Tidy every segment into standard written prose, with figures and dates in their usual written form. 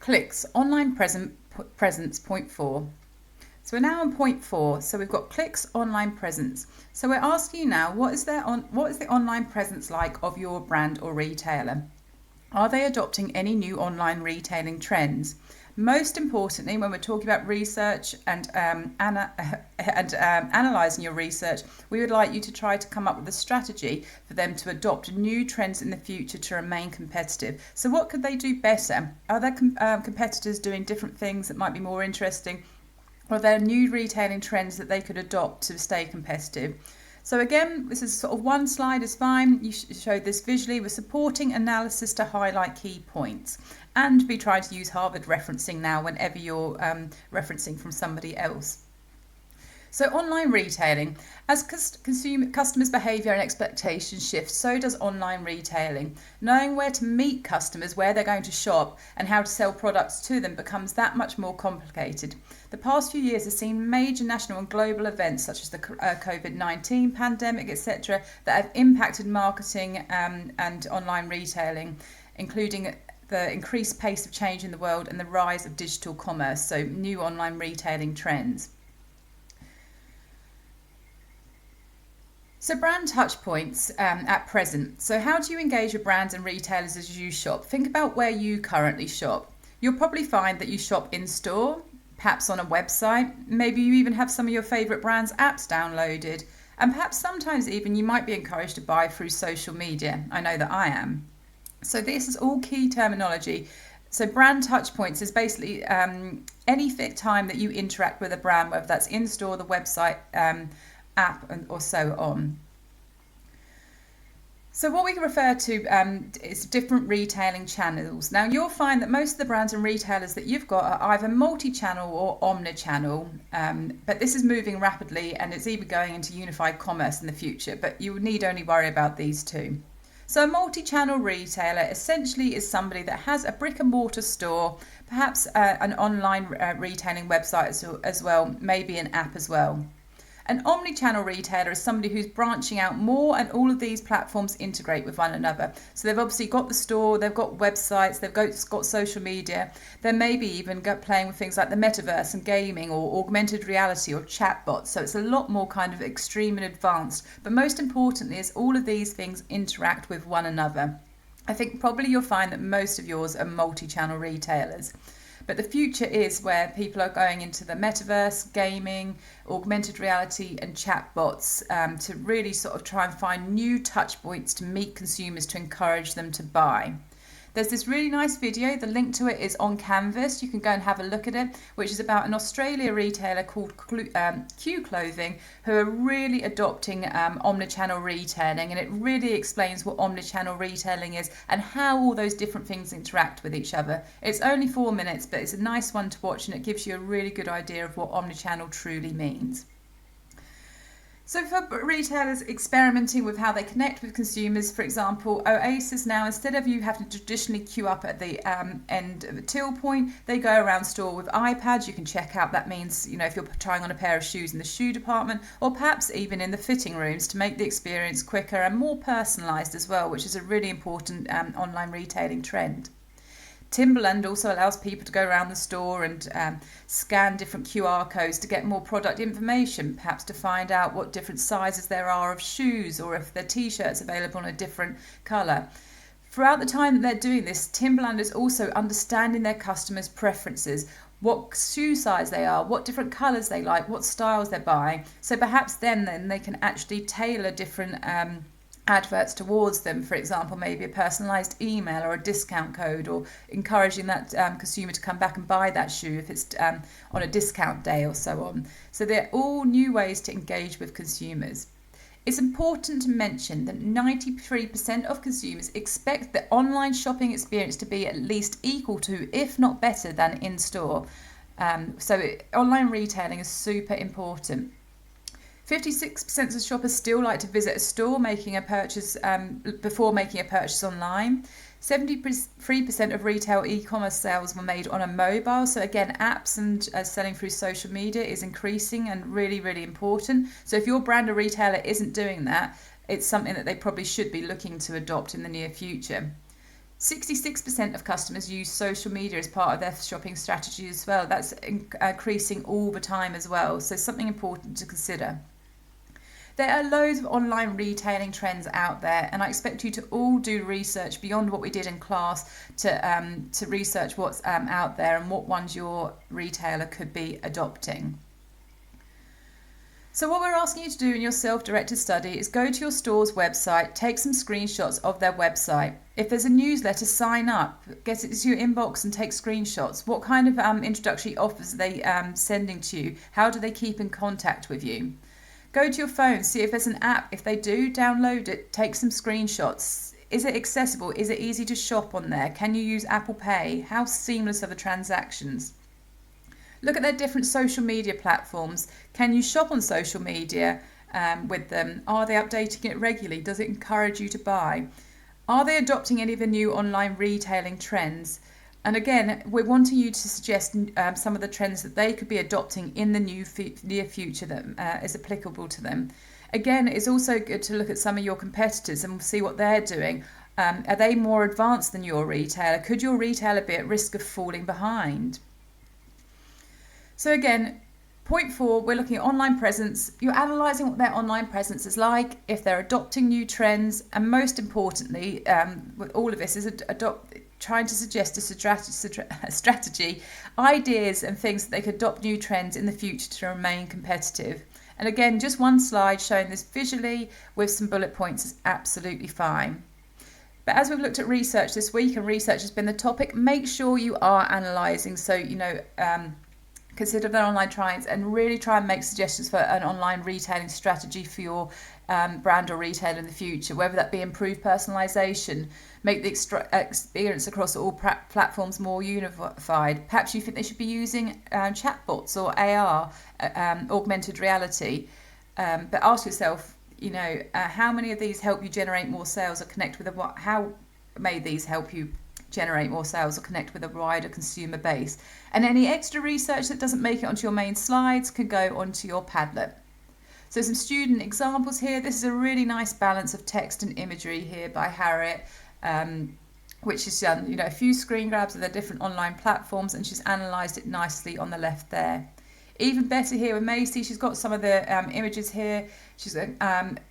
Clicks, online presence, point 4. So we're now on point 4. So we've got clicks, online presence. So we're asking you now, what is the online presence like of your brand or retailer? Are they adopting any new online retailing trends? Most importantly, when we're talking about research and analysing your research, we would like you to try to come up with a strategy for them to adopt new trends in the future to remain competitive. So what could they do better? Are there competitors doing different things that might be more interesting? Or are there new retailing trends that they could adopt to stay competitive? So again, this is sort of one slide is fine. You showed this visually with supporting analysis to highlight key points. And be trying to use Harvard referencing now whenever you're referencing from somebody else. So online retailing, as customers' behaviour and expectations shift, so does online retailing. Knowing where to meet customers, where they're going to shop and how to sell products to them becomes that much more complicated. The past few years have seen major national and global events such as the COVID-19 pandemic, etc., that have impacted marketing and online retailing, including the increased pace of change in the world and the rise of digital commerce, so new online retailing trends. So brand touchpoints at present. So how do you engage with brands and retailers as you shop? Think about where you currently shop. You'll probably find that you shop in store, perhaps on a website. Maybe you even have some of your favourite brands' apps downloaded. And perhaps sometimes even you might be encouraged to buy through social media. I know that I am. So this is all key terminology. So brand touchpoints is basically any time that you interact with a brand, whether that's in store, the website, app, or so on. So what we can refer to is different retailing channels. Now you'll find that most of the brands and retailers that you've got are either multi-channel or omni-channel, but this is moving rapidly and it's even going into unified commerce in the future, but you need only worry about these two. So a multi-channel retailer essentially is somebody that has a brick and mortar store, perhaps an online retailing website as well, maybe an app as well. An omni-channel retailer is somebody who's branching out more, and all of these platforms integrate with one another. So they've obviously got the store, they've got websites, they've got social media. They're maybe even playing with things like the metaverse and gaming or augmented reality or chatbots. So it's a lot more kind of extreme and advanced. But most importantly is all of these things interact with one another. I think probably you'll find that most of yours are multi-channel retailers. But the future is where people are going into the metaverse, gaming, augmented reality and chatbots to really sort of try and find new touch points to meet consumers to encourage them to buy. There's this really nice video, the link to it is on Canvas, you can go and have a look at it, which is about an Australia retailer called Q Clothing, who are really adopting omnichannel retailing, and it really explains what omnichannel retailing is and how all those different things interact with each other. It's only 4 minutes, but it's a nice one to watch and it gives you a really good idea of what omnichannel truly means. So for retailers experimenting with how they connect with consumers, for example, Oasis now, instead of you having to traditionally queue up at the end of a till point, they go around store with iPads. You can check out, that means, you know, if you're trying on a pair of shoes in the shoe department, or perhaps even in the fitting rooms to make the experience quicker and more personalised as well, which is a really important online retailing trend. Timberland also allows people to go around the store and scan different QR codes to get more product information, perhaps to find out what different sizes there are of shoes or if their t-shirt's available in a different colour. Throughout the time that they're doing this, Timberland is also understanding their customers' preferences, what shoe size they are, what different colours they like, what styles they're buying. So perhaps then they can actually tailor different adverts towards them, for example, maybe a personalised email or a discount code, or encouraging that consumer to come back and buy that shoe if it's on a discount day or so on. So they're all new ways to engage with consumers. It's important to mention that 93% of consumers expect the online shopping experience to be at least equal to, if not better than, in-store. Online retailing is super important. 56% of shoppers still like to visit a store making a purchase before making a purchase online. 73% of retail e-commerce sales were made on a mobile. So again, apps and selling through social media is increasing and really, really important. So if your brand or retailer isn't doing that, it's something that they probably should be looking to adopt in the near future. 66% of customers use social media as part of their shopping strategy as well. That's increasing all the time as well. So something important to consider. There are loads of online retailing trends out there, and I expect you to all do research beyond what we did in class to research what's out there and what ones your retailer could be adopting. So what we're asking you to do in your self-directed study is go to your store's website, take some screenshots of their website. If there's a newsletter, sign up, get it to your inbox and take screenshots. What kind of introductory offers are they sending to you? How do they keep in contact with you? Go to your phone, see if there's an app. If they do, download it, take some screenshots. Is it accessible? Is it easy to shop on there? Can you use Apple Pay? How seamless are the transactions? Look at their different social media platforms. Can you shop on social media with them? Are they updating it regularly? Does it encourage you to buy? Are they adopting any of the new online retailing trends? And again, we're wanting you to suggest some of the trends that they could be adopting in the near future that is applicable to them. Again, it's also good to look at some of your competitors and see what they're doing. Are they more advanced than your retailer? Could your retailer be at risk of falling behind? So again, point 4, we're looking at online presence. You're analysing what their online presence is like, if they're adopting new trends, and most importantly, with all of this, is trying to suggest a strategy, ideas and things that they could adopt new trends in the future to remain competitive. And again, just one slide showing this visually with some bullet points is absolutely fine. But as we've looked at research this week, and research has been the topic, make sure you are analysing. So, consider their online trends and really try and make suggestions for an online retailing strategy for your brand or retailer in the future, whether that be improved personalisation, make the experience across all platforms more unified. Perhaps you think they should be using chatbots or AR, augmented reality. But ask yourself, how many of these help you generate more sales or connect with how may these help you generate more sales or connect with a wider consumer base? And any extra research that doesn't make it onto your main slides can go onto your Padlet. So some student examples here. This is a really nice balance of text and imagery here by Harriet, which is done, a few screen grabs of their different online platforms, and she's analysed it nicely on the left there. Even better here with Macy, she's got some of the images here. She's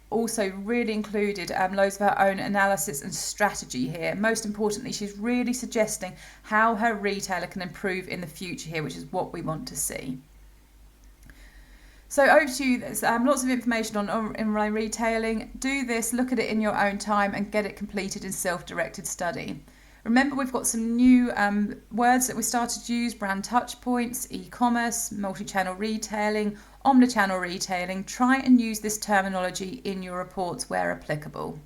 also really included loads of her own analysis and strategy here. Most importantly, she's really suggesting how her retailer can improve in the future here, which is what we want to see. So over to you. There's lots of information on online retailing. Do this, look at it in your own time and get it completed in self-directed study. Remember, we've got some new words that we started to use: brand touch points, e-commerce, multi-channel retailing, omnichannel retailing. Try and use this terminology in your reports where applicable.